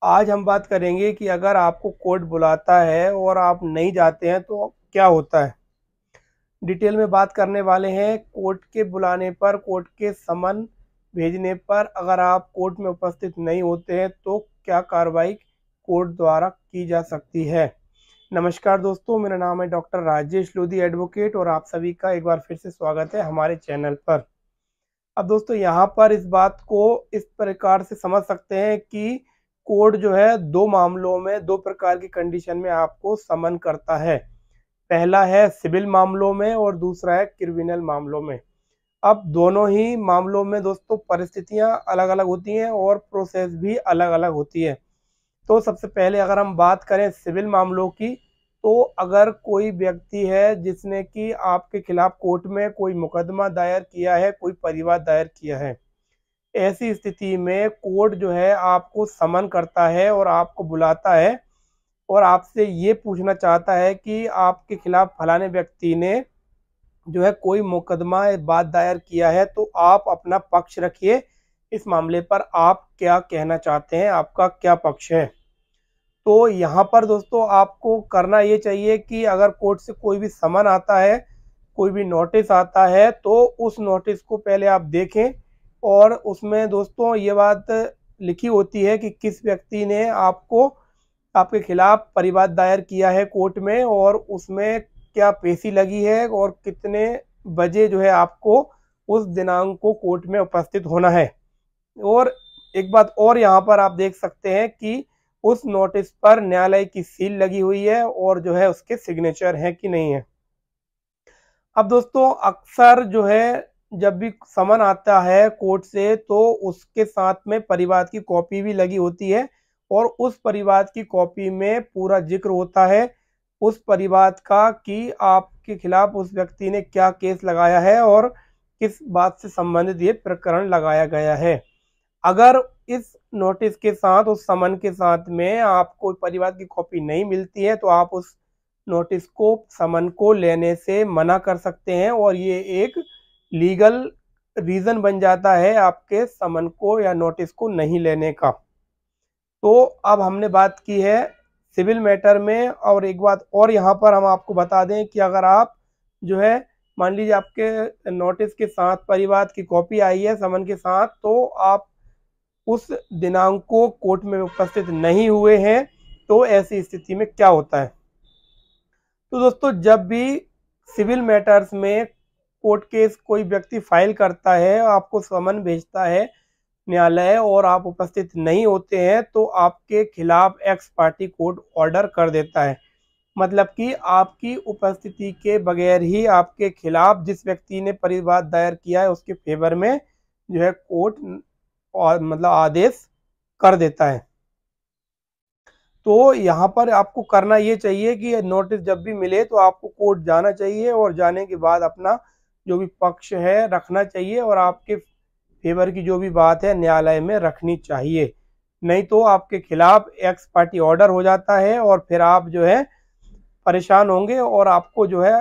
आज हम बात करेंगे कि अगर आपको कोर्ट बुलाता है और आप नहीं जाते हैं तो क्या होता है। डिटेल में बात करने वाले हैं। कोर्ट के बुलाने पर, कोर्ट के समन भेजने पर अगर आप कोर्ट में उपस्थित नहीं होते हैं तो क्या कार्रवाई कोर्ट द्वारा की जा सकती है। नमस्कार दोस्तों, मेरा नाम है डॉक्टर राजेश लोधी एडवोकेट और आप सभी का एक बार फिर से स्वागत है हमारे चैनल पर। अब दोस्तों यहाँ पर इस बात को इस प्रकार से समझ सकते हैं कि कोर्ट जो है दो मामलों में, दो प्रकार की कंडीशन में आपको समन करता है। पहला है सिविल मामलों में और दूसरा है क्रिमिनल मामलों में। अब दोनों ही मामलों में दोस्तों परिस्थितियां अलग अलग होती हैं और प्रोसेस भी अलग अलग होती है। तो सबसे पहले अगर हम बात करें सिविल मामलों की, तो अगर कोई व्यक्ति है जिसने कि आपके खिलाफ कोर्ट में कोई मुकदमा दायर किया है, कोई परिवाद दायर किया है, ऐसी स्थिति में कोर्ट जो है आपको समन करता है और आपको बुलाता है और आपसे ये पूछना चाहता है कि आपके खिलाफ फलाने व्यक्ति ने जो है कोई मुकदमा बात दायर किया है, तो आप अपना पक्ष रखिए। इस मामले पर आप क्या कहना चाहते हैं, आपका क्या पक्ष है। तो यहाँ पर दोस्तों आपको करना ये चाहिए कि अगर कोर्ट से कोई भी समन आता है, कोई भी नोटिस आता है, तो उस नोटिस को पहले आप देखें और उसमें दोस्तों ये बात लिखी होती है कि किस व्यक्ति ने आपके खिलाफ परिवाद दायर किया है कोर्ट में और उसमें क्या पेशी लगी है और कितने बजे जो है आपको उस दिनांक को कोर्ट में उपस्थित होना है। और एक बात और यहाँ पर आप देख सकते हैं कि उस नोटिस पर न्यायालय की सील लगी हुई है और जो है उसके सिग्नेचर हैं कि नहीं है। अब दोस्तों अक्सर जो है जब भी समन आता है कोर्ट से तो उसके साथ में परिवाद की कॉपी भी लगी होती है और उस परिवाद की कॉपी में पूरा जिक्र होता है उस परिवाद का कि आपके खिलाफ उस व्यक्ति ने क्या केस लगाया है और किस बात से संबंधित ये प्रकरण लगाया गया है। अगर इस नोटिस के साथ, उस समन के साथ में आपको परिवाद की कॉपी नहीं मिलती है तो आप उस नोटिस को, समन को लेने से मना कर सकते हैं और ये एक लीगल रीजन बन जाता है आपके समन को या नोटिस को नहीं लेने का। तो अब हमने बात की है सिविल मैटर में। और एक बात और यहाँ पर हम आपको बता दें कि अगर आप जो है मान लीजिए आपके नोटिस के साथ परिवाद की कॉपी आई है समन के साथ, तो आप उस दिनांक को कोर्ट में उपस्थित नहीं हुए हैं, तो ऐसी स्थिति में क्या होता है। तो दोस्तों जब भी सिविल मैटर्स में कोर्ट केस कोई व्यक्ति फाइल करता है, आपको समन भेजता है न्यायालय और आप उपस्थित नहीं होते हैं, तो आपके खिलाफ एक्स पार्टी कोर्ट ऑर्डर कर देता है। मतलब कि आपकी उपस्थिति के बगैर ही आपके खिलाफ जिस व्यक्ति ने परिवाद दायर किया है उसके फेवर में जो है कोर्ट और मतलब आदेश कर देता है। तो यहाँ पर आपको करना ये चाहिए कि नोटिस जब भी मिले तो आपको कोर्ट जाना चाहिए और जाने के बाद अपना जो भी पक्ष है रखना चाहिए और आपके फेवर की जो भी बात है न्यायालय में रखनी चाहिए। नहीं तो आपके खिलाफ एक्स पार्टी ऑर्डर हो जाता है और फिर आप जो है परेशान होंगे और आपको जो है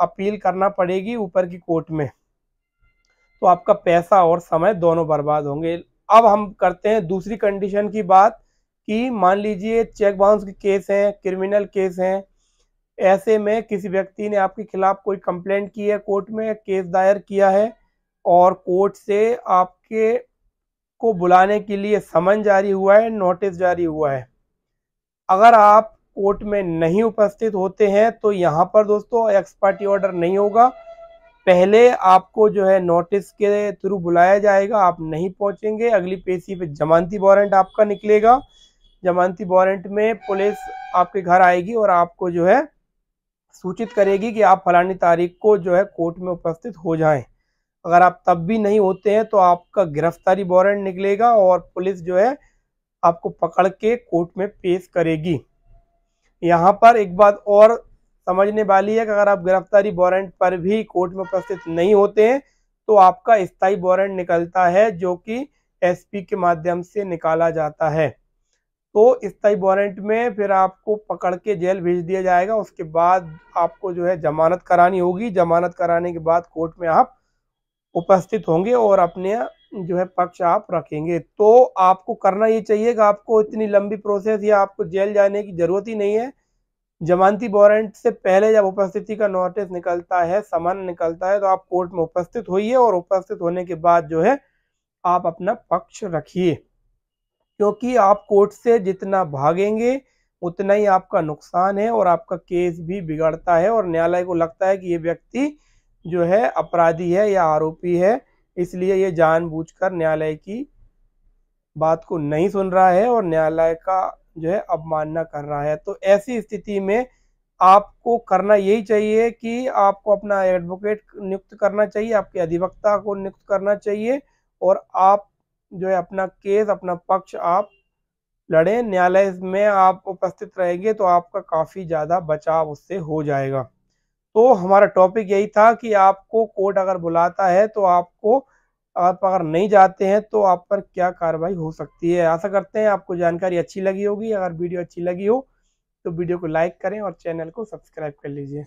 अपील करना पड़ेगी ऊपर की कोर्ट में। तो आपका पैसा और समय दोनों बर्बाद होंगे। अब हम करते हैं दूसरी कंडीशन की बात कि मान लीजिए चेक बाउंस के केस हैं, क्रिमिनल केस हैं। ऐसे में किसी व्यक्ति ने आपके खिलाफ कोई कंप्लेंट की है, कोर्ट में केस दायर किया है और कोर्ट से आपके को बुलाने के लिए समन जारी हुआ है, नोटिस जारी हुआ है। अगर आप कोर्ट में नहीं उपस्थित होते हैं तो यहाँ पर दोस्तों एक्स पार्टी ऑर्डर नहीं होगा। पहले आपको जो है नोटिस के थ्रू बुलाया जाएगा, आप नहीं पहुंचेंगे, अगली पेशी पे जमानती वारंट आपका निकलेगा। जमानती वारंट में पुलिस आपके घर आएगी और आपको जो है सूचित करेगी कि आप फलानी तारीख को जो है कोर्ट में उपस्थित हो जाएं। अगर आप तब भी नहीं होते हैं तो आपका गिरफ्तारी वारंट निकलेगा और पुलिस जो है आपको पकड़ के कोर्ट में पेश करेगी। यहाँ पर एक बात और समझने वाली है कि अगर आप गिरफ्तारी वारंट पर भी कोर्ट में उपस्थित नहीं होते हैं तो आपका स्थायी वारंट निकलता है जो कि एसपी के माध्यम से निकाला जाता है। तो स्थायी वारंट में फिर आपको पकड़ के जेल भेज दिया जाएगा। उसके बाद आपको जो है जमानत करानी होगी। जमानत कराने के बाद कोर्ट में आप उपस्थित होंगे और अपने जो है पक्ष आप रखेंगे। तो आपको करना ये चाहिए कि आपको इतनी लंबी प्रोसेस या आपको जेल जाने की जरूरत ही नहीं है। जमानती वारंट से पहले जब उपस्थिति का नोटिस निकलता है, समन निकलता है, तो आप कोर्ट में उपस्थित होइए और उपस्थित होने के बाद जो है आप अपना पक्ष रखिए, क्योंकि आप कोर्ट से जितना भागेंगे उतना ही आपका नुकसान है और आपका केस भी बिगड़ता है और न्यायालय को लगता है कि ये व्यक्ति जो है अपराधी है या आरोपी है, इसलिए ये जानबूझकर न्यायालय की बात को नहीं सुन रहा है और न्यायालय का जो है अवमानना कर रहा है। तो ऐसी स्थिति में आपको करना यही चाहिए कि आपको अपना एडवोकेट नियुक्त करना चाहिए, आपके अधिवक्ता को नियुक्त करना चाहिए और आप जो है अपना केस, अपना पक्ष आप लड़ें। न्यायालय में आप उपस्थित रहेंगे तो आपका काफ़ी ज़्यादा बचाव उससे हो जाएगा। तो हमारा टॉपिक यही था कि आपको कोर्ट अगर बुलाता है तो आप अगर नहीं जाते हैं तो आप पर क्या कार्रवाई हो सकती है। आशा करते हैं आपको जानकारी अच्छी लगी होगी। अगर वीडियो अच्छी लगी हो तो वीडियो को लाइक करें और चैनल को सब्सक्राइब कर लीजिए।